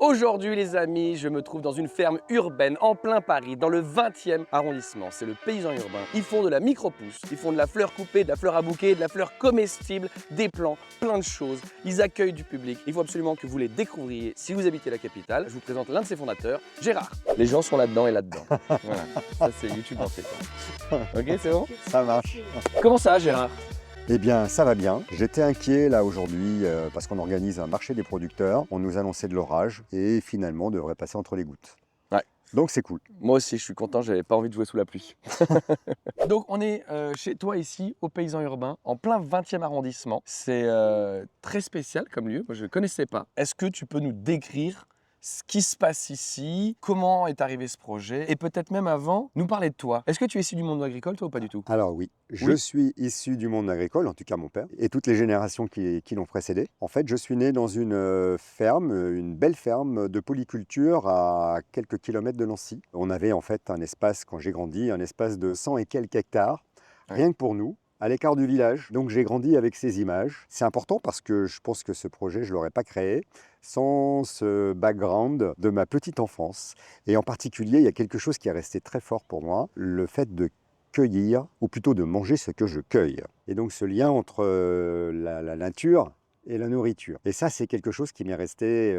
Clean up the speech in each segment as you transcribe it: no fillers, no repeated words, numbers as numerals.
Aujourd'hui les amis, je me trouve dans une ferme urbaine en plein Paris, dans le 20e arrondissement. C'est le paysan urbain. Ils font de la micro-pousse, ils font de la fleur coupée, de la fleur à bouquet, de la fleur comestible, des plants, plein de choses. Ils accueillent du public. Il faut absolument que vous les découvriez si vous habitez la capitale. Je vous présente l'un de ses fondateurs, Gérard. Les gens sont là-dedans et là-dedans. Voilà, ça c'est YouTube en fait. Ok, c'est bon? Ça marche. Comment ça Gérard? Eh bien, ça va bien. J'étais inquiet là aujourd'hui parce qu'on organise un marché des producteurs. On nous annonçait de l'orage et finalement on devrait passer entre les gouttes. Ouais. Donc c'est cool. Moi aussi, je suis content, j'avais pas envie de jouer sous la pluie. Donc, on est chez toi ici, au Paysan Urbain, en plein 20e arrondissement. C'est très spécial comme lieu, moi je ne connaissais pas. Est-ce que tu peux nous décrire ce qui se passe ici, comment est arrivé ce projet, et peut-être même avant, nous parler de toi. Est-ce que tu es issu du monde agricole, toi, ou pas du tout? Alors oui, je suis issu du monde agricole, en tout cas mon père, et toutes les générations qui l'ont précédé. En fait, je suis né dans une ferme, une belle ferme de polyculture à quelques kilomètres de Nancy. On avait en fait un espace, quand j'ai grandi, un espace de 100 et quelques hectares, rien que pour nous, à l'écart du village. Donc j'ai grandi avec ces images. C'est important parce que je pense que ce projet, je ne l'aurais pas créé sans ce background de ma petite enfance. Et en particulier, il y a quelque chose qui est resté très fort pour moi, le fait de cueillir, ou plutôt de manger ce que je cueille. Et donc ce lien entre la nature et la nourriture. Et ça, c'est quelque chose qui m'est resté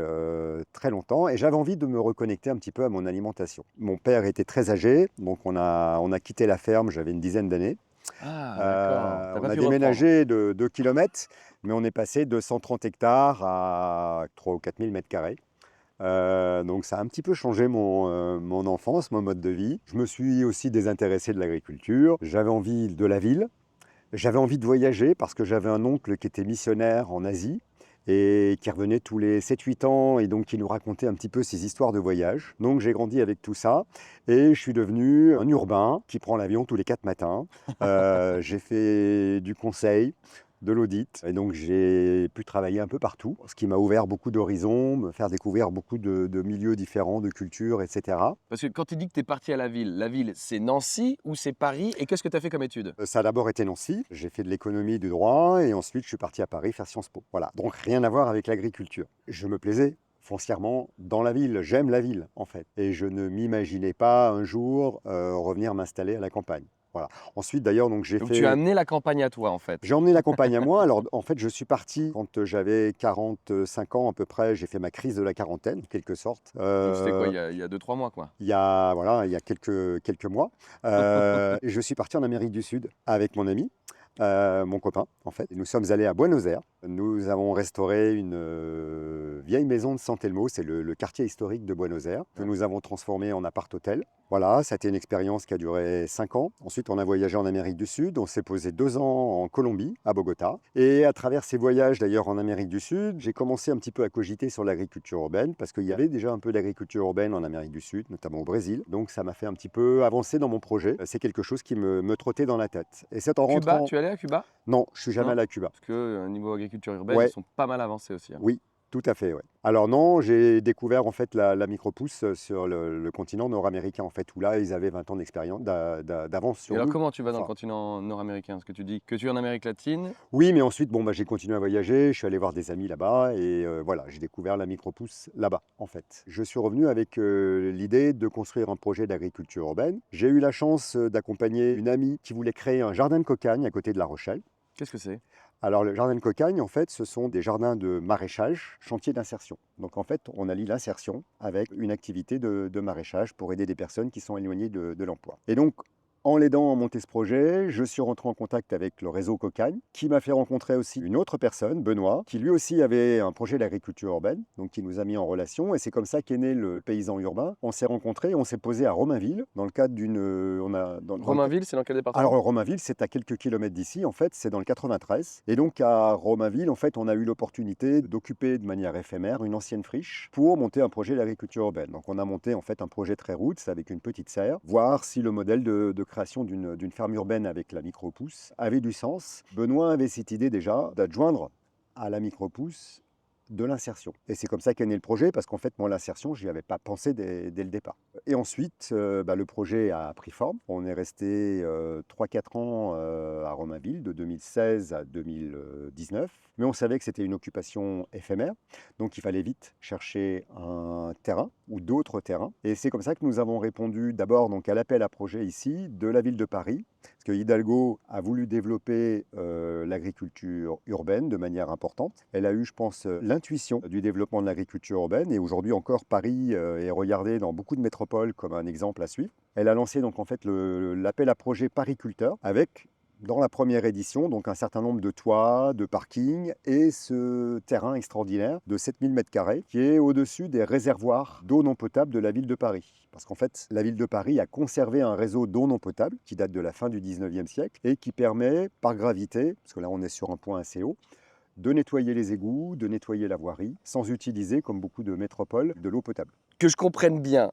très longtemps. Et j'avais envie de me reconnecter un petit peu à mon alimentation. Mon père était très âgé, donc on a quitté la ferme, j'avais une dizaine d'années. Ah, d'accord. T'as On pas a pu reprendre. déménagé de 2 kilomètres, mais on est passé de 130 hectares à 3 ou 4 000 mètres carrés. Donc ça a un petit peu changé mon enfance, mon mode de vie. Je me suis aussi désintéressé de l'agriculture. J'avais envie de la ville. J'avais envie de voyager parce que j'avais un oncle qui était missionnaire en Asie et qui revenait tous les 7-8 ans et donc qui nous racontait un petit peu ses histoires de voyage. Donc j'ai grandi avec tout ça et je suis devenu un urbain qui prend l'avion tous les 4 matins. J'ai fait du conseil, de l'audit et donc j'ai pu travailler un peu partout, ce qui m'a ouvert beaucoup d'horizons, me faire découvrir beaucoup de milieux différents, de cultures, etc. Parce que quand tu dis que tu es parti à la ville, c'est Nancy ou c'est Paris? Et qu'est-ce que tu as fait comme étude? Ça a d'abord été Nancy, j'ai fait de l'économie, du droit, et ensuite je suis parti à Paris faire Sciences Po. Voilà, donc rien à voir avec l'agriculture. Je me plaisais foncièrement dans la ville, j'aime la ville en fait, et je ne m'imaginais pas un jour revenir m'installer à la campagne. Voilà. Ensuite d'ailleurs, donc Donc tu as amené la campagne à toi en fait. j'ai emmené la campagne à moi. Alors en fait, je suis parti quand j'avais 45 ans à peu près. J'ai fait ma crise de la quarantaine, en quelque sorte. Donc c'était quoi, il y a 2-3 mois quoi? Il y a, voilà, il y a quelques mois. Et je suis parti en Amérique du Sud avec mon ami, mon copain, en fait. Et nous sommes allés à Buenos Aires. Nous avons restauré une vieille maison de San Telmo, c'est le quartier historique de Buenos Aires, que nous avons transformé en appart-hôtel. Voilà, ça a été une expérience qui a duré 5 ans. Ensuite, on a voyagé en Amérique du Sud. On s'est posé 2 ans en Colombie, à Bogota. Et à travers ces voyages, d'ailleurs, en Amérique du Sud, j'ai commencé un petit peu à cogiter sur l'agriculture urbaine, parce qu'il y avait déjà un peu d'agriculture urbaine en Amérique du Sud, notamment au Brésil. Donc, ça m'a fait un petit peu avancer dans mon projet. C'est quelque chose qui me trottait dans la tête. Et c'est en Cuba, rentrant... tu es allé à Cuba? Non, je suis jamais Non? allé à Cuba. Parce que niveau agriculture urbaine, ils Ouais, sont pas mal avancés aussi, hein. oui, tout à fait, ouais. Alors non, j'ai découvert en fait la micro-pousse sur le continent nord-américain en fait, où là ils avaient 20 ans d'expérience, d'avance Et sur alors nous. comment tu vas dans le Enfin, continent nord-américain? Parce que tu dis que tu es en Amérique latine. oui, mais ensuite bon, bah, j'ai continué à voyager, je suis allé voir des amis là-bas et voilà, j'ai découvert la micro-pousse là-bas en fait. Je suis revenu avec l'idée de construire un projet d'agriculture urbaine. J'ai eu la chance d'accompagner une amie qui voulait créer un jardin de cocagne à côté de La Rochelle. Qu'est-ce que c'est? Alors, le jardin de cocagne, en fait, ce sont des jardins de maraîchage, chantier d'insertion. Donc, en fait, on allie l'insertion avec une activité de maraîchage pour aider des personnes qui sont éloignées de l'emploi. Et donc, en l'aidant à monter ce projet, je suis rentré en contact avec le réseau Cocagne, qui m'a fait rencontrer aussi une autre personne, Benoît, qui lui aussi avait un projet d'agriculture urbaine, donc qui nous a mis en relation. Et c'est comme ça qu'est né le paysan urbain. On s'est rencontrés, on s'est posé à Romainville, dans le cadre d'une... Romainville, c'est dans quel Alors, département? Romainville, c'est à quelques kilomètres d'ici, en fait, c'est dans le 93. Et donc, à Romainville, en fait, on a eu l'opportunité d'occuper de manière éphémère une ancienne friche pour monter un projet d'agriculture urbaine. Donc, on a monté, en fait, un projet très roots avec une petite serre, voir si le modèle de création d'une ferme urbaine avec la micro-pousse avait du sens. Benoît avait cette idée déjà d'adjoindre à la micro-pousse de l'insertion. Et c'est comme ça qu'est né le projet, parce qu'en fait, moi, l'insertion, je n'y avais pas pensé dès le départ. Et ensuite, le projet a pris forme. On est resté 3-4 ans à Romainville, de 2016 à 2019. Mais on savait que c'était une occupation éphémère, donc il fallait vite chercher un terrain ou d'autres terrains. Et c'est comme ça que nous avons répondu d'abord donc à l'appel à projet ici de la ville de Paris, parce que Hidalgo a voulu développer l'agriculture urbaine de manière importante. Elle a eu, je pense, l'intuition du développement de l'agriculture urbaine, et aujourd'hui encore, Paris est regardé dans beaucoup de métropoles comme un exemple à suivre. Elle a lancé donc en fait l'appel à projet Pariculteur avec, dans la première édition, donc un certain nombre de toits, de parkings et ce terrain extraordinaire de 7000 m² qui est au-dessus des réservoirs d'eau non potable de la ville de Paris. Parce qu'en fait, la ville de Paris a conservé un réseau d'eau non potable qui date de la fin du 19e siècle et qui permet, par gravité, parce que là on est sur un point assez haut, de nettoyer les égouts, de nettoyer la voirie, sans utiliser, comme beaucoup de métropoles, de l'eau potable. Que je comprenne bien,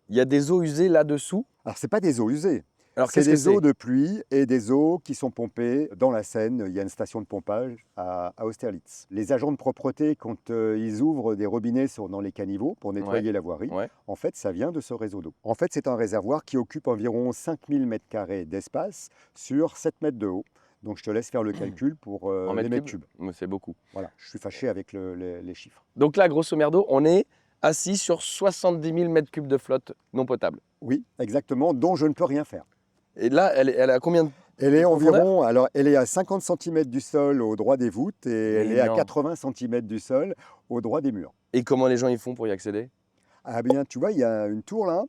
il y a des eaux usées là-dessous. Alors, ce n'est pas des eaux usées. Alors C'est qu'est-ce que des eaux c'est? de pluie et des eaux qui sont pompées dans la Seine. Il y a une station de pompage à Austerlitz. Les agents de propreté, quand ils ouvrent des robinets dans les caniveaux pour nettoyer la voirie, Ouais. en fait, ça vient de ce réseau d'eau. En fait, c'est un réservoir qui occupe environ 5000 m² d'espace sur 7 mètres de haut. Donc, je te laisse faire le calcul pour En les mètres mètres cubes? cubes. C'est beaucoup. Voilà, je suis fâché avec les chiffres. Donc là, grosso merdo, on est assis sur 70 000 m³ de flotte non potable. Oui, exactement, dont je ne peux rien faire. Et là, elle est à combien de Elle est profondeur? environ, alors elle est à 50 cm du sol au droit des voûtes et elle est à non. 80 cm du sol au droit des murs. Et comment les gens y font pour y accéder? Ah bien, tu vois, il y a une tour là.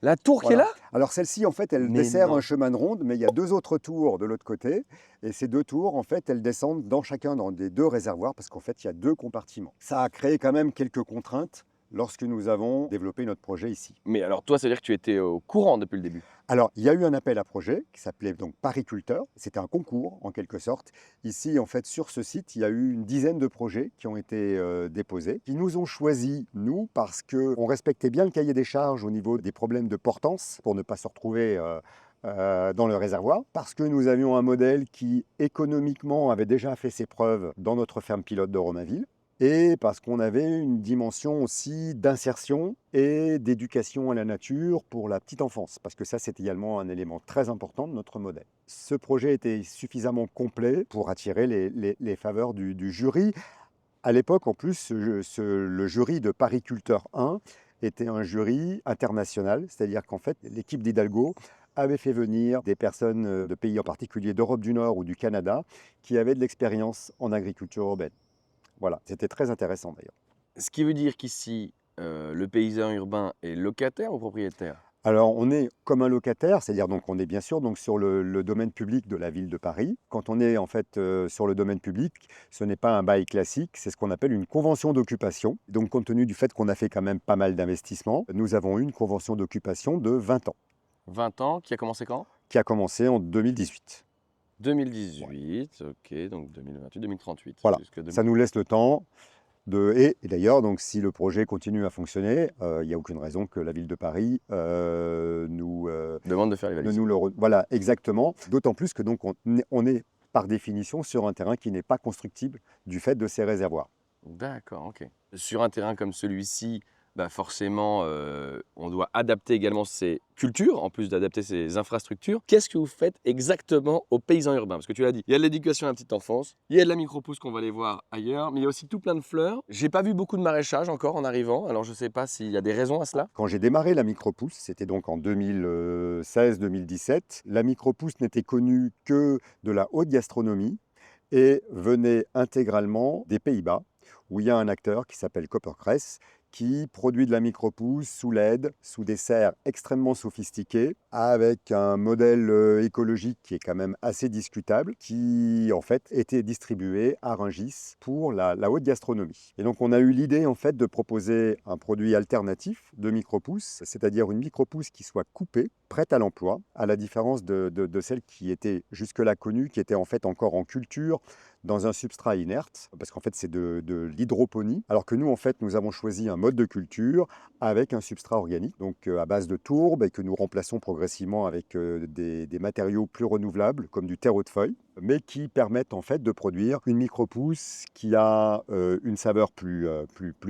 La tour qui est Voilà. là? Alors celle-ci, en fait, elle Mais dessert non. un chemin de ronde, mais il y a 2 autres tours de l'autre côté. Et ces 2 tours, en fait, elles descendent chacun dans des 2 réservoirs, parce qu'en fait, il y a 2 compartiments. Ça a créé quand même quelques contraintes lorsque nous avons développé notre projet ici. Mais alors toi, ça veut dire que tu étais au courant depuis le début? Alors, il y a eu un appel à projet qui s'appelait donc Pariculteur. C'était un concours, en quelque sorte. Ici, en fait, sur ce site, il y a eu une dizaine de projets qui ont été déposés, qui nous ont choisis, nous, parce qu'on respectait bien le cahier des charges au niveau des problèmes de portance, pour ne pas se retrouver dans le réservoir, parce que nous avions un modèle qui, économiquement, avait déjà fait ses preuves dans notre ferme pilote de Romainville, et parce qu'on avait une dimension aussi d'insertion et d'éducation à la nature pour la petite enfance, parce que ça, c'est également un élément très important de notre modèle. Ce projet était suffisamment complet pour attirer les faveurs du jury. À l'époque, en plus, le jury de Pariculteur 1 était un jury international, c'est-à-dire qu'en fait, l'équipe d'Hidalgo avait fait venir des personnes de pays en particulier d'Europe du Nord ou du Canada qui avaient de l'expérience en agriculture urbaine. Voilà, c'était très intéressant d'ailleurs. Ce qui veut dire qu'ici, le paysan urbain est locataire ou propriétaire? Alors, on est comme un locataire, c'est-à-dire donc on est bien sûr donc sur le domaine public de la ville de Paris. Quand on est en fait sur le domaine public, ce n'est pas un bail classique, c'est ce qu'on appelle une convention d'occupation. Donc, compte tenu du fait qu'on a fait quand même pas mal d'investissements, nous avons eu une convention d'occupation de 20 ans, 20 ans, qui a commencé quand? qui a commencé en 2018. 2018, ok, donc 2028, 2038. Voilà, Jusque ça nous laisse le temps et d'ailleurs, donc, si le projet continue à fonctionner, il n'y a aucune raison que la ville de Paris demande de faire les ne valises. nous le... Voilà, exactement. D'autant plus que donc, on est par définition sur un terrain qui n'est pas constructible du fait de ces réservoirs. D'accord, ok. Sur un terrain comme celui-ci, bah forcément, on doit adapter également ses cultures, en plus d'adapter ses infrastructures. Qu'est-ce que vous faites exactement aux paysans urbains? Parce que tu l'as dit, il y a de l'éducation à la petite enfance, il y a de la micro-pousse qu'on va aller voir ailleurs, mais il y a aussi tout plein de fleurs. J'ai pas vu beaucoup de maraîchage encore en arrivant, alors je ne sais pas s'il y a des raisons à cela. Quand j'ai démarré la micro-pousse, c'était donc en 2016-2017, la micro-pousse n'était connue que de la haute gastronomie et venait intégralement des Pays-Bas, où il y a un acteur qui s'appelle Coppercress, qui produit de la micro-pousse sous LED, sous des serres extrêmement sophistiquées, avec un modèle écologique qui est quand même assez discutable, qui en fait était distribué à Rungis pour la haute gastronomie. Et donc on a eu l'idée en fait de proposer un produit alternatif de micro-pousse, c'est-à-dire une micro-pousse qui soit coupée, prête à l'emploi, à la différence de celle qui était jusque-là connue, qui était en fait encore en culture, dans un substrat inerte, parce qu'en fait c'est de l'hydroponie, alors que nous en fait nous avons choisi un mode de culture avec un substrat organique, donc à base de tourbe et que nous remplaçons progressivement avec des matériaux plus renouvelables comme du terreau de feuilles. mais qui permettent en fait de produire une micro-pousse qui a une saveur plus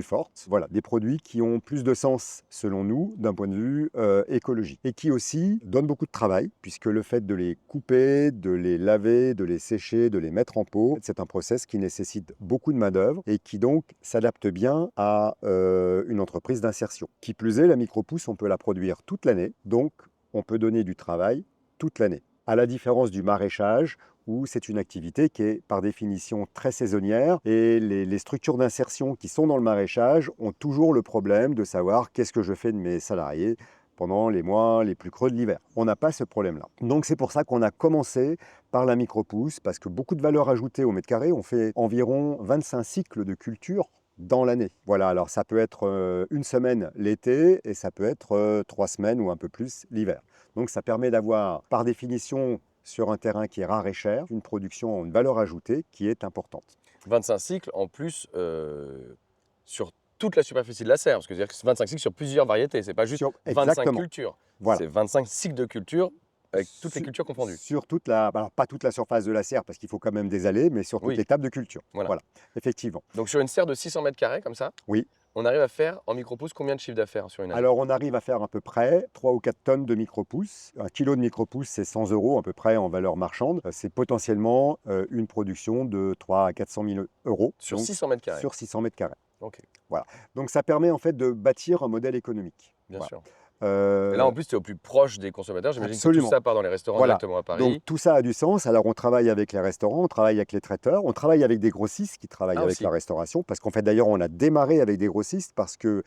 forte. Voilà, des produits qui ont plus de sens selon nous d'un point de vue écologique et qui aussi donnent beaucoup de travail puisque le fait de les couper, de les laver, de les sécher, de les mettre en pot, c'est un process qui nécessite beaucoup de main-d'œuvre et qui donc s'adapte bien à une entreprise d'insertion. Qui plus est, la micro-pousse, on peut la produire toute l'année, donc on peut donner du travail toute l'année. À la différence du maraîchage, où c'est une activité qui est par définition très saisonnière et les structures d'insertion qui sont dans le maraîchage ont toujours le problème de savoir qu'est-ce que je fais de mes salariés pendant les mois les plus creux de l'hiver. On n'a pas ce problème-là. Donc c'est pour ça qu'on a commencé par la micro-pousse, parce que beaucoup de valeur ajoutée au mètre carré, on fait environ 25 cycles de culture dans l'année. Voilà, alors ça peut être une semaine l'été et ça peut être 3 semaines ou un peu plus l'hiver. Donc ça permet d'avoir par définition sur un terrain qui est rare et cher, une production, une valeur ajoutée qui est importante. 25 cycles en plus sur toute la superficie de la serre, parce que c'est-à-dire que c'est 25 cycles sur plusieurs variétés, c'est pas juste 25 Exactement. cultures, Voilà. c'est 25 cycles de culture avec toutes les cultures confondues. Sur toute la, alors pas toute la surface de la serre parce qu'il faut quand même des allées, mais sur toutes les tables de culture. Voilà, effectivement. Donc sur une serre de 600 mètres carrés comme ça, oui. On arrive à faire en micro-pousse combien de chiffre d'affaires sur une année? Alors on arrive à faire à peu près 3 ou 4 tonnes de micro-pousse. Un kilo de micro-pousse, c'est 100 € à peu près en valeur marchande. C'est potentiellement une production de 3 à 400 000 euros. Sur donc, 600 mètres carrés? Sur 600 mètres carrés. Ok. Voilà. Donc ça permet en fait de bâtir un modèle économique. Bien sûr. Et là, en plus, tu es au plus proche des consommateurs. J'imagine que tout ça part dans les restaurants directement à Paris. Donc tout ça a du sens. Alors on travaille avec les restaurants, on travaille avec les traiteurs, on travaille avec des grossistes qui travaillent avec la restauration. Parce qu'en fait, d'ailleurs, on a démarré avec des grossistes parce que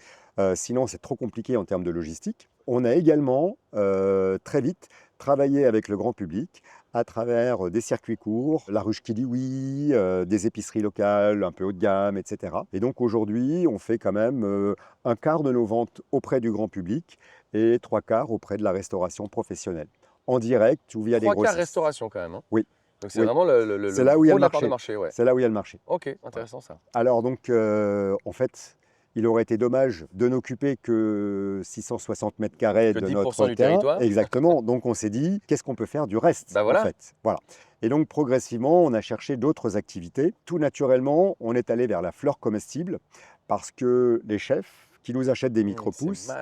sinon, c'est trop compliqué en termes de logistique. On a également très vite travaillé avec le grand public à travers des circuits courts, la ruche qui dit oui, des épiceries locales un peu haut de gamme, etc. Et donc aujourd'hui, on fait quand même un quart de nos ventes auprès du grand public et 3/4 auprès de la restauration professionnelle. En direct ou via des grossistes. 3/4 restauration quand même. Hein. Oui. Donc c'est vraiment le là où il y a gros le de la part marché. de marché. Ouais. C'est là où il y a le marché. Ok, intéressant ça. Alors donc, en fait, il aurait été dommage de n'occuper que 660 mètres carrés de notre du terrain. territoire. Exactement. Donc on s'est dit, qu'est-ce qu'on peut faire du reste voilà. en fait. Voilà. Et donc progressivement, on a cherché d'autres activités. Tout naturellement, on est allé vers la fleur comestible parce que les chefs qui nous achètent des micro-pousses,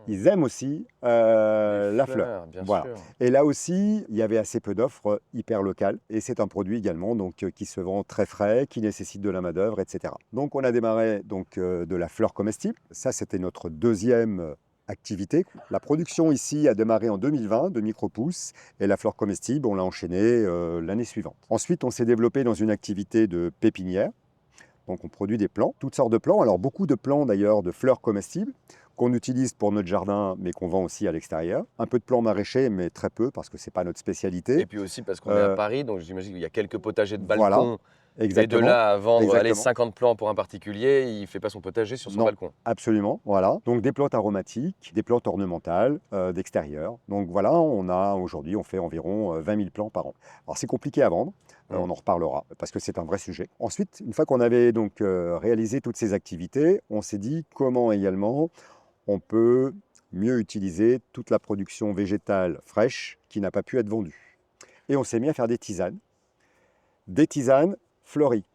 ils aiment aussi la fleur. Voilà. Et là aussi, il y avait assez peu d'offres hyper locales. Et c'est un produit également donc, qui se vend très frais, qui nécessite de la main-d'œuvre, etc. Donc on a démarré donc, de la fleur comestible. Ça, c'était notre deuxième activité. La production ici a démarré en 2020 de micro-pousses et la fleur comestible, on l'a enchaînée l'année suivante. Ensuite, on s'est développé dans une activité de pépinière. Donc on produit des plants, toutes sortes de plants. Alors beaucoup de plants d'ailleurs de fleurs comestibles qu'on utilise pour notre jardin mais qu'on vend aussi à l'extérieur. Un peu de plants maraîchers mais très peu parce que ce n'est pas notre spécialité. Et puis aussi parce qu'on est à Paris, donc j'imagine qu'il y a quelques potagers de balcon. Voilà. Exactement. Et de là à vendre allez, 50 plants pour un particulier, il ne fait pas son potager sur son balcon. Absolument, voilà. Donc des plantes aromatiques, des plantes ornementales d'extérieur. Donc voilà, aujourd'hui, on fait environ 20 000 plants par an. Alors c'est compliqué à vendre, on en reparlera parce que c'est un vrai sujet. Ensuite, une fois qu'on avait donc réalisé toutes ces activités, on s'est dit comment également on peut mieux utiliser toute la production végétale fraîche qui n'a pas pu être vendue. Et on s'est mis à faire des tisanes fleuries.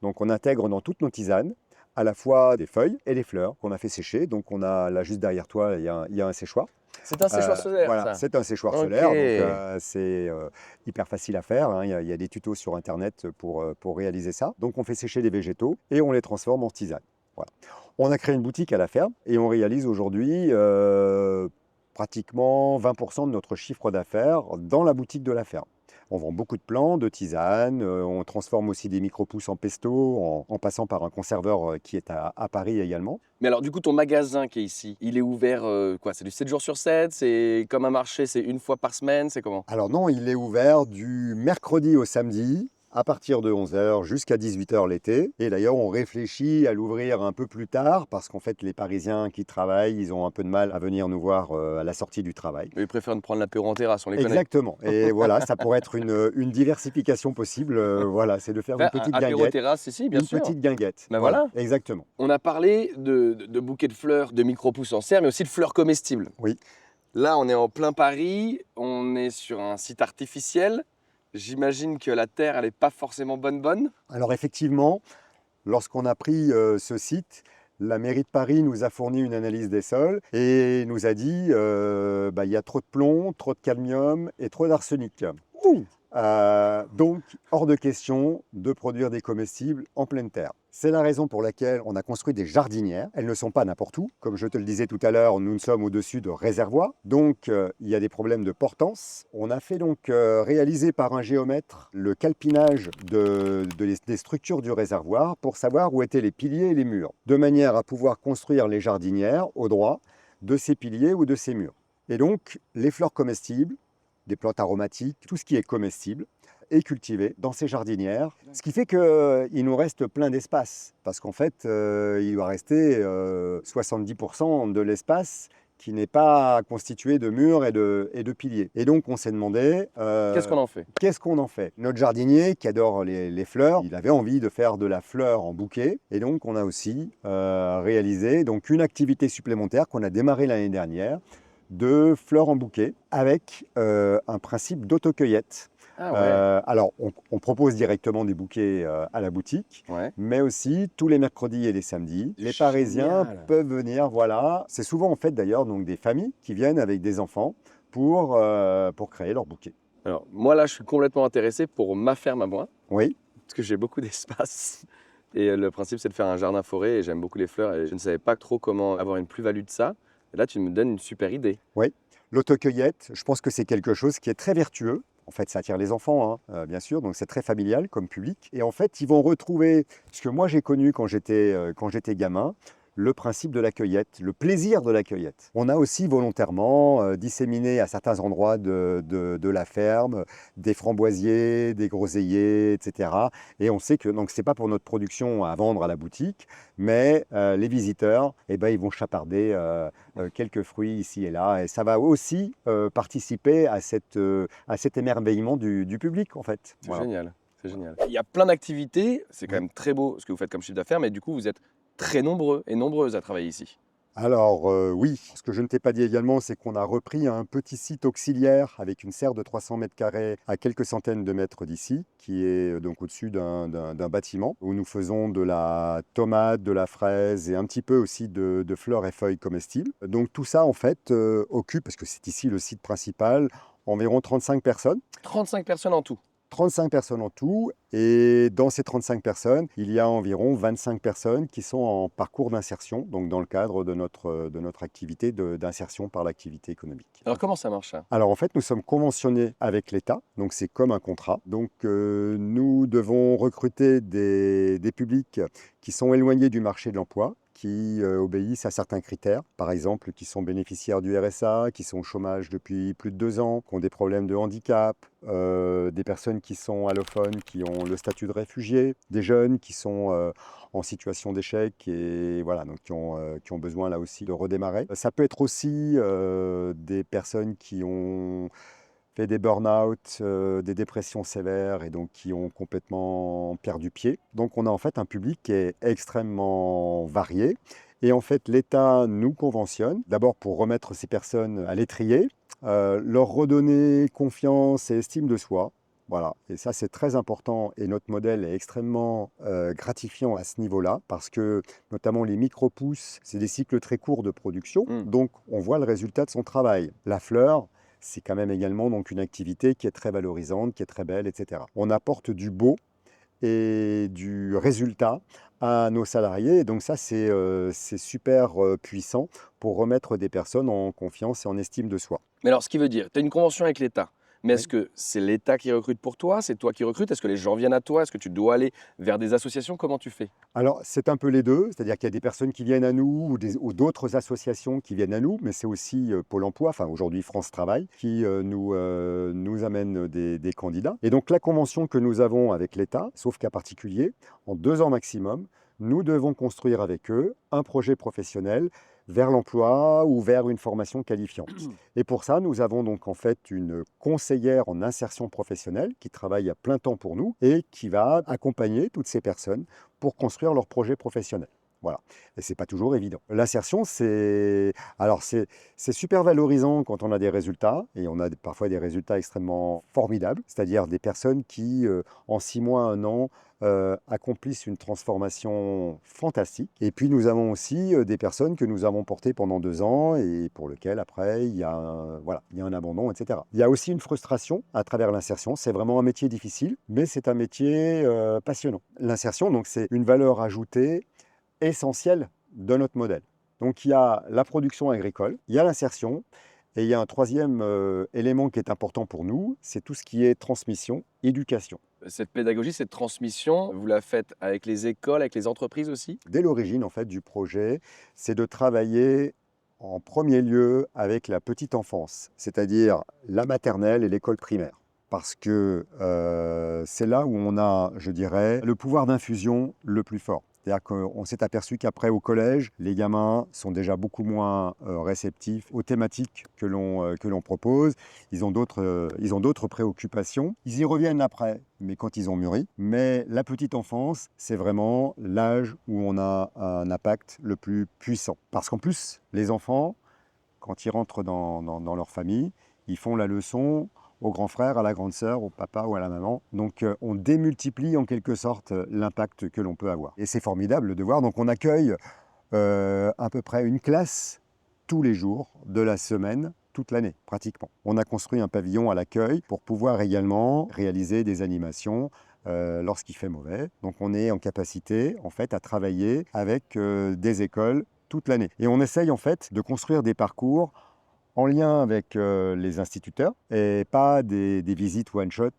Donc on intègre dans toutes nos tisanes à la fois des feuilles et des fleurs qu'on a fait sécher. Donc on a là juste derrière toi, il y a un séchoir. C'est un séchoir solaire. Voilà, c'est un séchoir solaire. Donc c'est hyper facile à faire. Hein. Il y a des tutos sur internet pour réaliser ça. Donc on fait sécher les végétaux et on les transforme en tisane. Voilà. On a créé une boutique à la ferme et on réalise aujourd'hui pratiquement 20% de notre chiffre d'affaires dans la boutique de la ferme. On vend beaucoup de plants, de tisanes, on transforme aussi des micro-pousses en pesto en passant par un conserveur qui est à Paris également. Mais alors du coup, ton magasin qui est ici, il est ouvert quoi? C'est du 7 jours sur 7? C'est comme un marché, c'est une fois par semaine? C'est comment? Alors non, il est ouvert du mercredi au samedi, à partir de 11 h jusqu'à 18 h l'été. Et d'ailleurs, on réfléchit à l'ouvrir un peu plus tard parce qu'en fait, les Parisiens qui travaillent, ils ont un peu de mal à venir nous voir à la sortie du travail. Mais ils préfèrent de prendre l'apéro en terrasse, on les connaît. Exactement. Et voilà, ça pourrait être une diversification possible. Voilà, c'est de faire une petite guinguette. Apéro terrasse ici, bien sûr. Une petite guinguette. Ben voilà. Exactement. On a parlé de bouquets de fleurs, de micro-pousses en serre, mais aussi de fleurs comestibles. Oui. Là, on est en plein Paris, on est sur un site artificiel. J'imagine que la terre, elle n'est pas forcément bonne. Alors effectivement, lorsqu'on a pris ce site, la mairie de Paris nous a fourni une analyse des sols et nous a dit il y a trop de plomb, trop de cadmium et trop d'arsenic. Ouh. Donc, hors de question de produire des comestibles en pleine terre. C'est la raison pour laquelle on a construit des jardinières. Elles ne sont pas n'importe où. Comme je te le disais tout à l'heure, nous sommes au-dessus de réservoirs. Donc, il y a des problèmes de portance. On a fait donc réaliser par un géomètre le calpinage des structures du réservoir pour savoir où étaient les piliers et les murs, de manière à pouvoir construire les jardinières au droit de ces piliers ou de ces murs. Et donc, les fleurs comestibles, des plantes aromatiques, tout ce qui est comestible est cultivé dans ces jardinières. Ce qui fait qu'il nous reste plein d'espace, parce qu'en fait, il doit rester 70% de l'espace qui n'est pas constitué de murs et de piliers. Et donc, on s'est demandé... Qu'est-ce qu'on en fait? Qu'est-ce qu'on en fait? Notre jardinier, qui adore les fleurs, il avait envie de faire de la fleur en bouquet. Et donc, on a aussi réalisé donc, une activité supplémentaire qu'on a démarrée l'année dernière, de fleurs en bouquet avec un principe d'autocueillette. Ah ouais. Alors, on propose directement des bouquets à la boutique, Ouais. mais aussi tous les mercredis et les samedis, les Génial. Parisiens peuvent venir, voilà. C'est souvent en fait d'ailleurs donc des familles qui viennent avec des enfants pour créer leur bouquet. Alors, moi là, je suis complètement intéressé pour ma ferme à moi, Oui. parce que j'ai beaucoup d'espace. Et le principe, c'est de faire un jardin-forêt, et j'aime beaucoup les fleurs, et je ne savais pas trop comment avoir une plus-value de ça. Et là, tu me donnes une super idée. Oui, l'autocueillette, je pense que c'est quelque chose qui est très vertueux. En fait, ça attire les enfants, hein, bien sûr, donc c'est très familial comme public. Et en fait, ils vont retrouver ce que moi j'ai connu quand j'étais gamin, le principe de la cueillette, le plaisir de la cueillette. On a aussi volontairement disséminé à certains endroits de la ferme des framboisiers, des groseilliers, etc. Et on sait que donc c'est pas pour notre production à vendre à la boutique, mais les visiteurs, ils vont chaparder quelques fruits ici et là. Et ça va aussi participer à cet émerveillement du public, en fait. C'est Voilà. génial. C'est génial. Il y a plein d'activités, c'est quand même très beau ce que vous faites comme chiffre d'affaires, mais du coup, vous êtes très nombreux et nombreuses à travailler ici. Alors oui, ce que je ne t'ai pas dit également, c'est qu'on a repris un petit site auxiliaire avec une serre de 300 mètres carrés à quelques centaines de mètres d'ici, qui est donc au-dessus d'un bâtiment, où nous faisons de la tomate, de la fraise et un petit peu aussi de fleurs et feuilles comestibles. Donc tout ça en fait occupe, parce que c'est ici le site principal, environ 35 personnes. 35 personnes en tout. 35 personnes en tout, et dans ces 35 personnes, il y a environ 25 personnes qui sont en parcours d'insertion, donc dans le cadre de notre activité d'insertion par l'activité économique. Alors comment ça marche ça? Alors en fait, nous sommes conventionnés avec l'État, donc c'est comme un contrat. Donc nous devons recruter des publics qui sont éloignés du marché de l'emploi, qui obéissent à certains critères, par exemple qui sont bénéficiaires du RSA, qui sont au chômage depuis plus de 2 ans, qui ont des problèmes de handicap, des personnes qui sont allophones, qui ont le statut de réfugié, des jeunes qui sont en situation d'échec et voilà, donc qui ont besoin là aussi de redémarrer. Ça peut être aussi des personnes qui ont fait des burn-out, des dépressions sévères et donc qui ont complètement perdu pied. Donc on a en fait un public qui est extrêmement varié. Et en fait, l'État nous conventionne, d'abord pour remettre ces personnes à l'étrier, leur redonner confiance et estime de soi. Voilà, et ça c'est très important et notre modèle est extrêmement gratifiant à ce niveau-là parce que notamment les micro-pousses, c'est des cycles très courts de production, donc on voit le résultat de son travail. La fleur, c'est quand même également donc une activité qui est très valorisante, qui est très belle, etc. On apporte du beau et du résultat à nos salariés. Et donc ça, c'est super puissant pour remettre des personnes en confiance et en estime de soi. Mais alors, ce qui veut dire, tu as une convention avec l'État. Mais Oui. est-ce que c'est l'État qui recrute pour toi? C'est toi qui recrutes? Est-ce que les gens viennent à toi? Est-ce que tu dois aller vers des associations? Comment tu fais? Alors, c'est un peu les deux, c'est-à-dire qu'il y a des personnes qui viennent à nous ou d'autres associations qui viennent à nous, mais c'est aussi Pôle emploi, enfin aujourd'hui France Travail, qui nous amène des candidats. Et donc la convention que nous avons avec l'État, sauf cas particulier, en 2 ans maximum, nous devons construire avec eux un projet professionnel vers l'emploi ou vers une formation qualifiante. Et pour ça, nous avons donc en fait une conseillère en insertion professionnelle qui travaille à plein temps pour nous et qui va accompagner toutes ces personnes pour construire leur projet professionnel. Voilà, et c'est pas toujours évident. L'insertion, c'est super valorisant quand on a des résultats, et on a parfois des résultats extrêmement formidables, c'est-à-dire des personnes qui, en 6 mois, 1 an, accomplissent une transformation fantastique. Et puis nous avons aussi des personnes que nous avons portées pendant 2 ans et pour lesquelles après il y a voilà, il y a un abandon, etc. Il y a aussi une frustration à travers l'insertion. C'est vraiment un métier difficile, mais c'est un métier passionnant. L'insertion, donc, c'est une valeur ajoutée essentielle de notre modèle. Donc il y a la production agricole, il y a l'insertion, et il y a un troisième élément qui est important pour nous, c'est tout ce qui est transmission, éducation. Cette pédagogie, cette transmission, vous la faites avec les écoles, avec les entreprises aussi? Dès l'origine en fait du projet, c'est de travailler en premier lieu avec la petite enfance, c'est-à-dire la maternelle et l'école primaire. Parce que c'est là où on a, je dirais, le pouvoir d'infusion le plus fort. C'est-à-dire qu'on s'est aperçu qu'après au collège, les gamins sont déjà beaucoup moins réceptifs aux thématiques que l'on propose. Ils ont d'autres préoccupations. Ils y reviennent après, mais quand ils ont mûri. Mais la petite enfance, c'est vraiment l'âge où on a un impact le plus puissant. Parce qu'en plus, les enfants, quand ils rentrent dans leur famille, ils font la leçon au grand frère, à la grande sœur, au papa ou à la maman. Donc on démultiplie en quelque sorte l'impact que l'on peut avoir. Et c'est formidable de voir. Donc on accueille à peu près une classe tous les jours de la semaine, toute l'année pratiquement. On a construit un pavillon à l'accueil pour pouvoir également réaliser des animations lorsqu'il fait mauvais. Donc on est en capacité en fait à travailler avec des écoles toute l'année. Et on essaye en fait de construire des parcours en lien avec les instituteurs et pas des visites one-shot.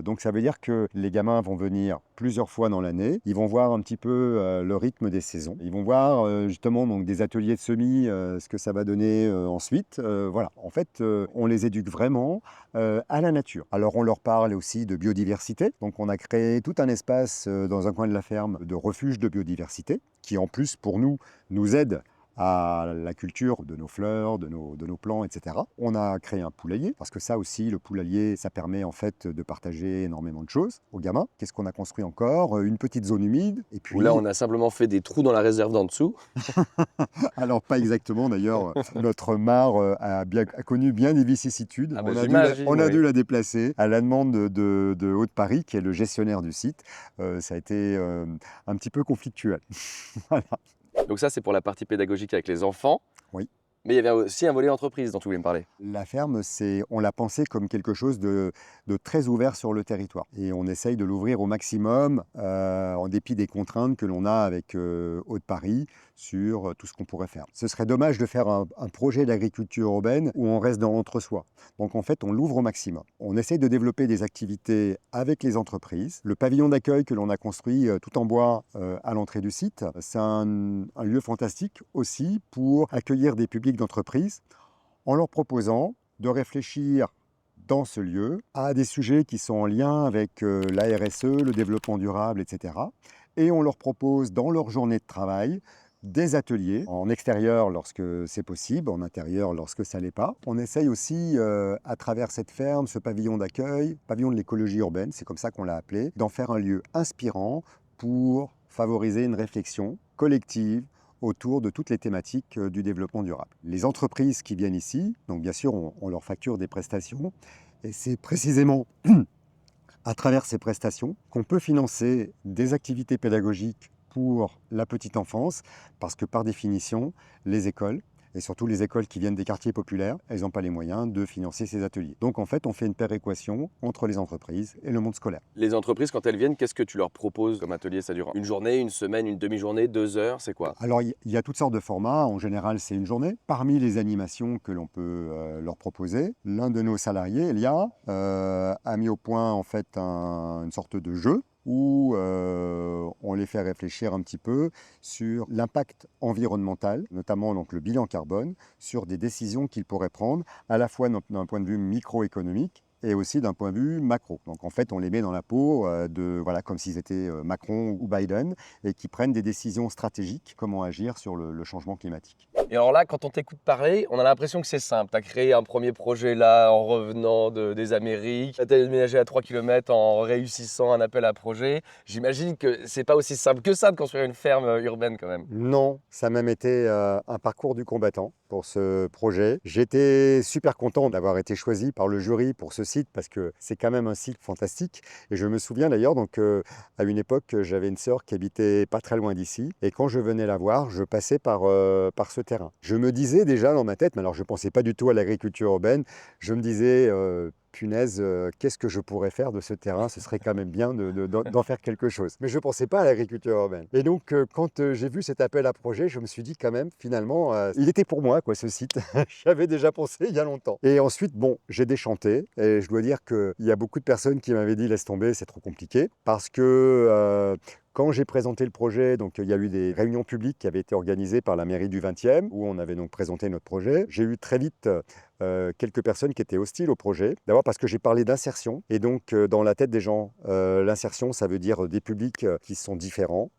Donc ça veut dire que les gamins vont venir plusieurs fois dans l'année. Ils vont voir un petit peu le rythme des saisons. Ils vont voir justement donc, des ateliers de semis, ce que ça va donner ensuite. Voilà, en fait, on les éduque vraiment à la nature. Alors on leur parle aussi de biodiversité. Donc on a créé tout un espace dans un coin de la ferme de refuge de biodiversité qui en plus pour nous aide à la culture de nos fleurs, de nos plants, etc. On a créé un poulailler, parce que ça aussi, le poulailler, ça permet en fait de partager énormément de choses aux gamins. Qu'est-ce qu'on a construit encore? Une petite zone humide. Et puis... Où là, on a simplement fait des trous dans la réserve d'en dessous. Alors, pas exactement d'ailleurs. Notre mare a connu bien des vicissitudes. Ah bah, On a oui. dû la déplacer à la demande de Haute-Paris, qui est le gestionnaire du site. Ça a été un petit peu conflictuel. Voilà. Donc ça, c'est pour la partie pédagogique avec les enfants. Oui. Mais il y avait aussi un volet entreprise dont tu voulais me parler. La ferme, on l'a pensé comme quelque chose de très ouvert sur le territoire. Et on essaye de l'ouvrir au maximum, en dépit des contraintes que l'on a avec Haute-Paris sur tout ce qu'on pourrait faire. Ce serait dommage de faire un projet d'agriculture urbaine où on reste dans l'entre-soi. Donc en fait, on l'ouvre au maximum. On essaye de développer des activités avec les entreprises. Le pavillon d'accueil que l'on a construit tout en bois à l'entrée du site, c'est un lieu fantastique aussi pour accueillir des publics d'entreprises en leur proposant de réfléchir dans ce lieu à des sujets qui sont en lien avec la RSE, le développement durable, etc. Et on leur propose dans leur journée de travail des ateliers en extérieur lorsque c'est possible, en intérieur lorsque ça ne l'est pas. On essaye aussi, à travers cette ferme, ce pavillon d'accueil, pavillon de l'écologie urbaine, c'est comme ça qu'on l'a appelé, d'en faire un lieu inspirant pour favoriser une réflexion collective autour de toutes les thématiques du développement durable. Les entreprises qui viennent ici, donc bien sûr on leur facture des prestations, et c'est précisément à travers ces prestations qu'on peut financer des activités pédagogiques pour la petite enfance, parce que par définition, les écoles, et surtout les écoles qui viennent des quartiers populaires, elles n'ont pas les moyens de financer ces ateliers. Donc en fait, on fait une péréquation entre les entreprises et le monde scolaire. Les entreprises, quand elles viennent, qu'est-ce que tu leur proposes comme atelier? Ça dure une journée, une semaine, une demi-journée, 2 heures, c'est quoi? Alors il y a toutes sortes de formats, en général c'est une journée. Parmi les animations que l'on peut leur proposer, l'un de nos salariés, Elia, a mis au point en fait une sorte de jeu où on les fait réfléchir un petit peu sur l'impact environnemental, notamment donc le bilan carbone, sur des décisions qu'ils pourraient prendre, à la fois d'un point de vue microéconomique et aussi d'un point de vue macro. Donc en fait, on les met dans la peau voilà, comme s'ils étaient Macron ou Biden et qui prennent des décisions stratégiques, comment agir sur le changement climatique. Et alors là, quand on t'écoute parler, on a l'impression que c'est simple. Tu as créé un premier projet là en revenant des Amériques. Tu as déménagé à 3 km en réussissant un appel à projet. J'imagine que c'est pas aussi simple que ça de construire une ferme urbaine quand même. Non, ça a même été un parcours du combattant pour ce projet. J'étais super content d'avoir été choisi par le jury pour ce site parce que c'est quand même un site fantastique. Et je me souviens d'ailleurs, à une époque, j'avais une sœur qui habitait pas très loin d'ici. Et quand je venais la voir, je passais par ce terrain. Je me disais déjà dans ma tête, mais alors je ne pensais pas du tout à l'agriculture urbaine, je me disais, punaise, qu'est-ce que je pourrais faire de ce terrain? Ce serait quand même bien d'en faire quelque chose. Mais je ne pensais pas à l'agriculture urbaine. Et donc, quand j'ai vu cet appel à projet, je me suis dit quand même, finalement, il était pour moi, quoi, ce site. J'avais déjà pensé il y a longtemps. Et ensuite, bon, j'ai déchanté. Et je dois dire qu'il y a beaucoup de personnes qui m'avaient dit, laisse tomber, c'est trop compliqué. Parce que quand j'ai présenté le projet, donc il y a eu des réunions publiques qui avaient été organisées par la mairie du 20e, où on avait donc présenté notre projet. J'ai eu très vite quelques personnes qui étaient hostiles au projet. D'abord parce que j'ai parlé d'insertion. Et donc, dans la tête des gens, l'insertion, ça veut dire des publics qui sont différents,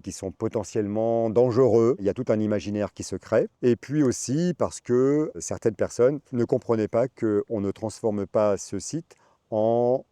qui sont potentiellement dangereux. Il y a tout un imaginaire qui se crée. Et puis aussi parce que certaines personnes ne comprenaient pas qu'on ne transforme pas ce site en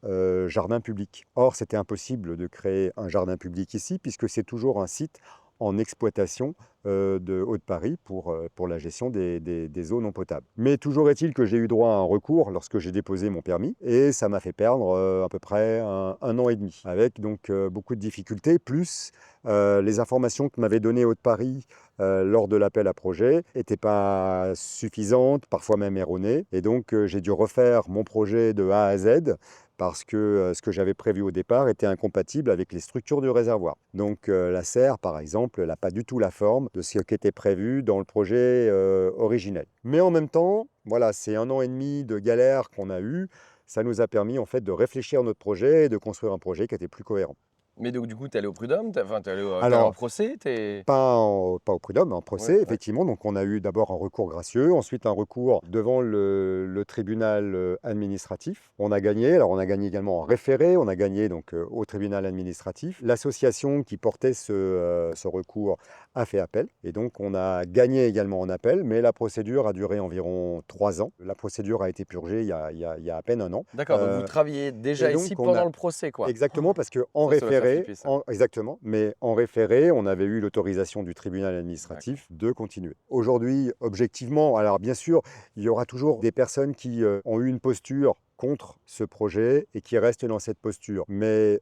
jardin public. Or, c'était impossible de créer un jardin public ici, puisque c'est toujours un site en exploitation de Haute-Paris pour la gestion des eaux non potables. Mais toujours est-il que j'ai eu droit à un recours lorsque j'ai déposé mon permis, et ça m'a fait perdre à peu près un an et demi, avec donc beaucoup de difficultés, plus les informations que m'avait données Haute-Paris lors de l'appel à projet n'étaient pas suffisantes, parfois même erronées, et donc j'ai dû refaire mon projet de A à Z, parce que ce que j'avais prévu au départ était incompatible avec les structures du réservoir. Donc la serre, par exemple, n'a pas du tout la forme de ce qui était prévu dans le projet originel. Mais en même temps, voilà, c'est un an et demi de galère qu'on a eu. Ça nous a permis en fait de réfléchir notre projet et de construire un projet qui était plus cohérent. Mais donc, du coup, tu es allé au prud'homme, t'es allé en Alors, procès, pas au prud'homme, mais en Ouais, procès, ouais. effectivement. Donc, on a eu d'abord un recours gracieux, ensuite un recours devant le tribunal administratif. On a gagné. Alors, on a gagné également en référé. On a gagné donc au tribunal administratif. L'association qui portait ce recours a fait appel. Et donc, on a gagné également en appel, mais la procédure a duré environ 3 ans. La procédure a été purgée il y a à peine un an. D'accord, donc vous travailliez déjà Et donc, ici on pendant a le procès, quoi. Exactement, parce qu'en Ça doit faire référé, flipper, ça. exactement, mais en référé, on avait eu l'autorisation du tribunal administratif de continuer. Aujourd'hui, objectivement, alors bien sûr, il y aura toujours des personnes qui ont eu une posture contre ce projet et qui restent dans cette posture. Mais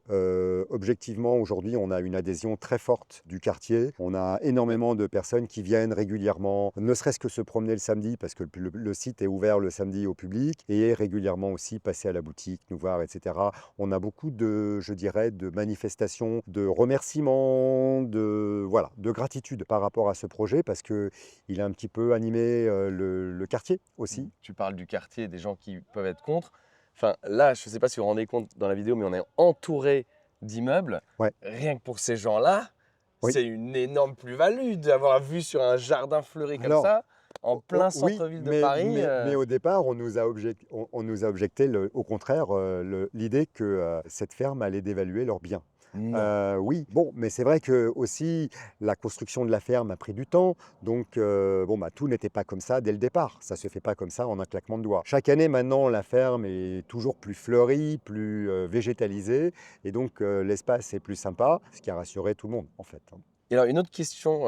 objectivement, aujourd'hui, on a une adhésion très forte du quartier. On a énormément de personnes qui viennent régulièrement, ne serait-ce que se promener le samedi, parce que le site est ouvert le samedi au public, et régulièrement aussi passer à la boutique, nous voir, etc. On a beaucoup je dirais, de manifestations, de remerciements, voilà, de gratitude par rapport à ce projet, parce qu'il a un petit peu animé le quartier aussi. Tu parles du quartier, des gens qui peuvent être contre. Enfin, là, je ne sais pas si vous vous rendez compte dans la vidéo, mais on est entouré d'immeubles. Ouais. Rien que pour ces gens-là, Oui. c'est une énorme plus-value d'avoir vu sur un jardin fleuri comme Alors, ça, en plein oui, centre-ville de mais, Paris. mais au départ, on nous a objecté, au contraire, l'idée que cette ferme allait dévaluer leurs biens. Non. Oui, bon, mais c'est vrai que aussi la construction de la ferme a pris du temps, donc bon, bah, tout n'était pas comme ça dès le départ. Ça se fait pas comme ça en un claquement de doigts. Chaque année maintenant, la ferme est toujours plus fleurie, plus végétalisée, et donc l'espace est plus sympa, ce qui a rassuré tout le monde en fait. Et alors, une autre question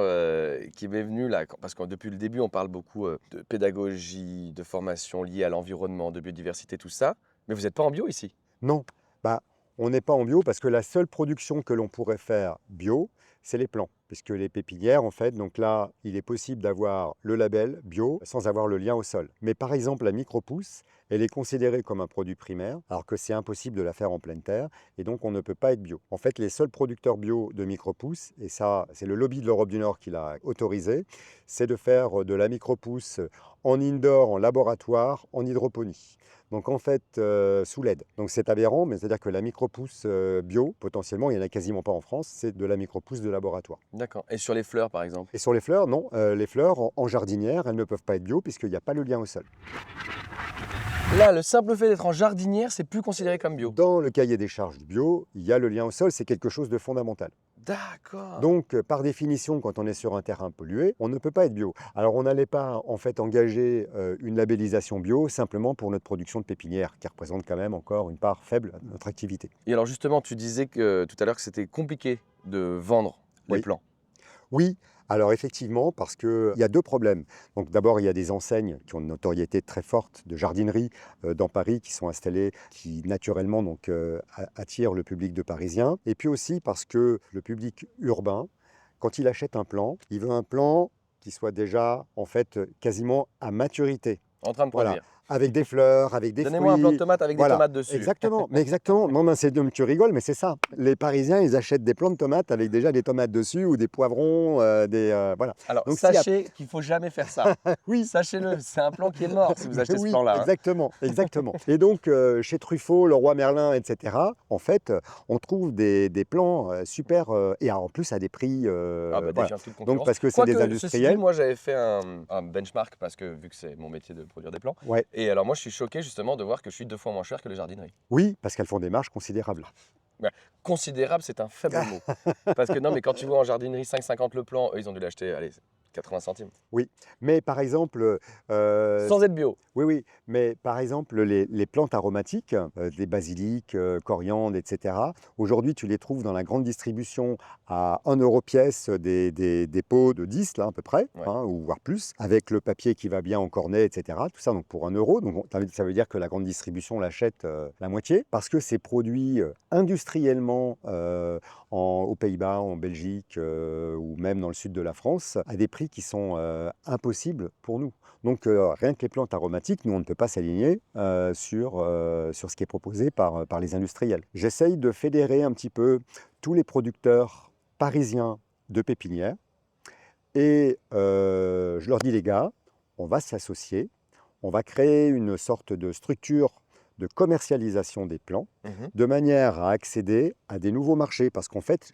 qui m'est venue là, parce que depuis le début, on parle beaucoup de pédagogie, de formation liée à l'environnement, de biodiversité, tout ça. Mais vous n'êtes pas en bio ici. Non, bah, on n'est pas en bio parce que la seule production que l'on pourrait faire bio, c'est les plants. Puisque les pépinières, en fait, donc là, il est possible d'avoir le label bio sans avoir le lien au sol. Mais par exemple, la micropousse, elle est considérée comme un produit primaire, alors que c'est impossible de la faire en pleine terre, et donc on ne peut pas être bio. En fait, les seuls producteurs bio de micropousse, et ça, c'est le lobby de l'Europe du Nord qui l'a autorisé, c'est de faire de la micropousse en indoor, en laboratoire, en hydroponie. Donc en fait, sous LED. Donc c'est aberrant, mais c'est-à-dire que la micropousse bio, potentiellement, il n'y en a quasiment pas en France, c'est de la micropousse de laboratoire. D'accord. Et sur les fleurs, par exemple? Et sur les fleurs, non. Les fleurs, en jardinière, elles ne peuvent pas être bio puisqu'il n'y a pas le lien au sol. Là, le simple fait d'être en jardinière, c'est plus considéré comme bio. Dans le cahier des charges du bio, il y a le lien au sol, c'est quelque chose de fondamental. D'accord. Donc, par définition, quand on est sur un terrain pollué, on ne peut pas être bio. Alors, on n'allait pas en fait engager une labellisation bio simplement pour notre production de pépinière, qui représente quand même encore une part faible de notre activité. Et alors justement, tu disais que tout à l'heure que c'était compliqué de vendre les Oui. plants. Oui, alors effectivement, parce qu'il y a deux problèmes. Donc d'abord, il y a des enseignes qui ont une notoriété très forte de jardinerie dans Paris, qui sont installées, qui naturellement donc, attirent le public de Parisiens. Et puis aussi parce que le public urbain, quand il achète un plant, il veut un plant qui soit déjà en fait quasiment à maturité. En train de Voilà. produire. Avec des fleurs, avec des fruits. Donnez-moi un plant de tomates avec Voilà, des tomates dessus. exactement, mais exactement. Non, mais tu rigoles, mais c'est ça. Les Parisiens, ils achètent des plants de tomates avec déjà des tomates dessus ou des poivrons, voilà. Alors Donc, sachez qu'il ne faut jamais faire ça. Oui. Sachez-le, c'est un plan qui est mort si vous achetez Oui, ce plan-là. exactement, exactement. Et donc, chez Truffaut, Leroy Merlin, etc., en fait, on trouve des plants super, et en plus à des prix. Voilà. Déjà toute concurrence. Donc, parce que c'est des Ceci industriels. dit, moi j'avais fait un benchmark parce que vu que c'est mon métier de produire des plants. Ouais. Et alors moi je suis choqué justement de voir que je suis 2 fois moins cher que les jardineries. Oui, parce qu'elles font des marges considérables. Considérable, c'est un faible mot. Parce que non, mais quand tu vois en jardinerie 5,50 le plan, eux ils ont dû l'acheter, allez, 80 centimes. Mais par exemple, Sans être bio. oui, mais par exemple, les plantes aromatiques, des basiliques, coriandre, etc., aujourd'hui, tu les trouves dans la grande distribution à 1 euro pièce, des pots de 10, là, à peu près, Ouais. hein, ou voire plus, avec le papier qui va bien en cornet, etc., tout ça, donc pour 1 euro. Donc, ça veut dire que la grande distribution l'achète la moitié, parce que c'est produit industriellement aux Pays-Bas, en Belgique, ou même dans le sud de la France, à des prix qui sont impossibles pour nous. Donc rien que les plantes aromatiques, nous on ne peut pas s'aligner sur ce qui est proposé par les industriels. J'essaye de fédérer un petit peu tous les producteurs parisiens de pépinières et je leur dis les gars, on va s'associer, on va créer une sorte de structure de commercialisation des plants, de manière à accéder à des nouveaux marchés. Parce qu'en fait,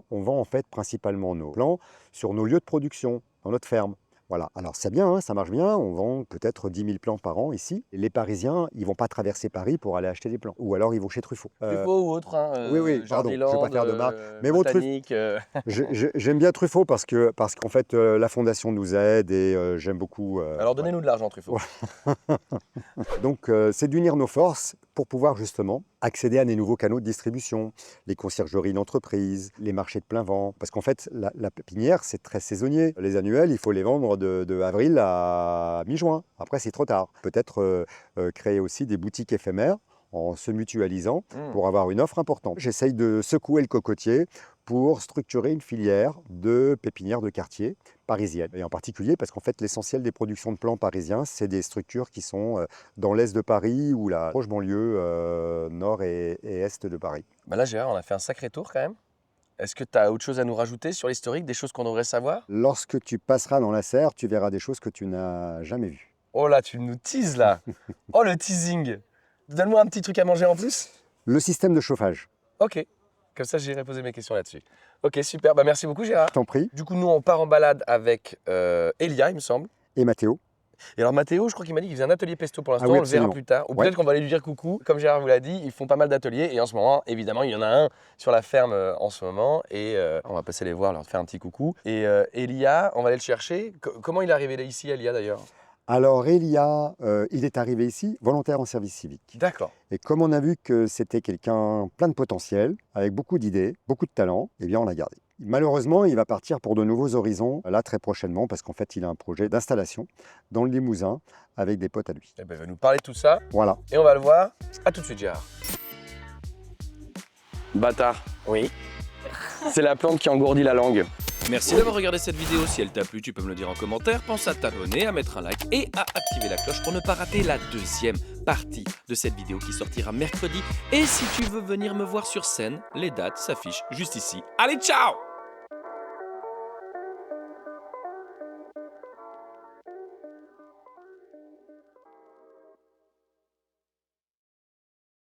on vend en fait principalement nos plants sur nos lieux de production, dans notre ferme. Voilà, alors c'est bien, hein, ça marche bien, on vend peut-être 10 000 plants par an ici. Les Parisiens, ils ne vont pas traverser Paris pour aller acheter des plants. Ou alors ils vont chez Truffaut. Truffaut ou autre, hein, Oui, pardon, je ne vais pas faire de marque. Mais bon, Botanique, j'aime bien Truffaut parce qu'en fait, la Fondation nous aide et j'aime beaucoup. Alors donnez-nous de l'argent, Truffaut. Donc, c'est d'unir nos forces pour pouvoir justement accéder à des nouveaux canaux de distribution, les conciergeries d'entreprise, les marchés de plein vent. Parce qu'en fait, la pépinière, c'est très saisonnier. Les annuels, il faut les vendre de avril à mi-juin. Après, c'est trop tard. Peut-être créer aussi des boutiques éphémères en se mutualisant pour avoir une offre importante. J'essaye de secouer le cocotier pour structurer une filière de pépinières de quartier parisienne. Et en particulier parce qu'en fait, l'essentiel des productions de plants parisiens, c'est des structures qui sont dans l'est de Paris ou la proche banlieue nord et est de Paris. Bah là, Gérard, on a fait un sacré tour quand même. Est-ce que tu as autre chose à nous rajouter sur l'historique, des choses qu'on devrait savoir? Lorsque tu passeras dans la serre, tu verras des choses que tu n'as jamais vues. Oh là, tu nous teases là. Oh, le teasing. Donne-moi un petit truc à manger en plus. Le système de chauffage. Ok, comme ça j'irai poser mes questions là-dessus. Ok, super, bah merci beaucoup Gérard. Je t'en prie. Du coup, nous on part en balade avec Elia, il me semble. Et Mathéo. Et alors Mathéo, je crois qu'il m'a dit qu'il faisait un atelier pesto pour l'instant, Ah oui, on le verra absolument. plus tard. Ou Ouais. peut-être qu'on va aller lui dire coucou. Comme Gérard vous l'a dit, ils font pas mal d'ateliers et en ce moment, évidemment, il y en a un sur la ferme en ce moment et on va passer les voir, leur faire un petit coucou. Et Elia, on va aller le chercher. Comment il est arrivé ici, Elia d'ailleurs? Alors Elia, il est arrivé ici volontaire en service civique. D'accord. Et comme on a vu que c'était quelqu'un plein de potentiel, avec beaucoup d'idées, beaucoup de talent, eh bien on l'a gardé. Malheureusement, il va partir pour de nouveaux horizons, là très prochainement, parce qu'en fait il a un projet d'installation dans le Limousin avec des potes à lui. Eh ben, il va nous parler de tout ça Voilà. et on va le voir. À tout de suite Gérard. Bâtard. Oui. C'est la plante qui engourdit la langue. Merci d'avoir regardé cette vidéo. Si elle t'a plu, tu peux me le dire en commentaire. Pense à t'abonner, à mettre un like et à activer la cloche pour ne pas rater la deuxième partie de cette vidéo qui sortira mercredi. Et si tu veux venir me voir sur scène, les dates s'affichent juste ici. Allez, ciao!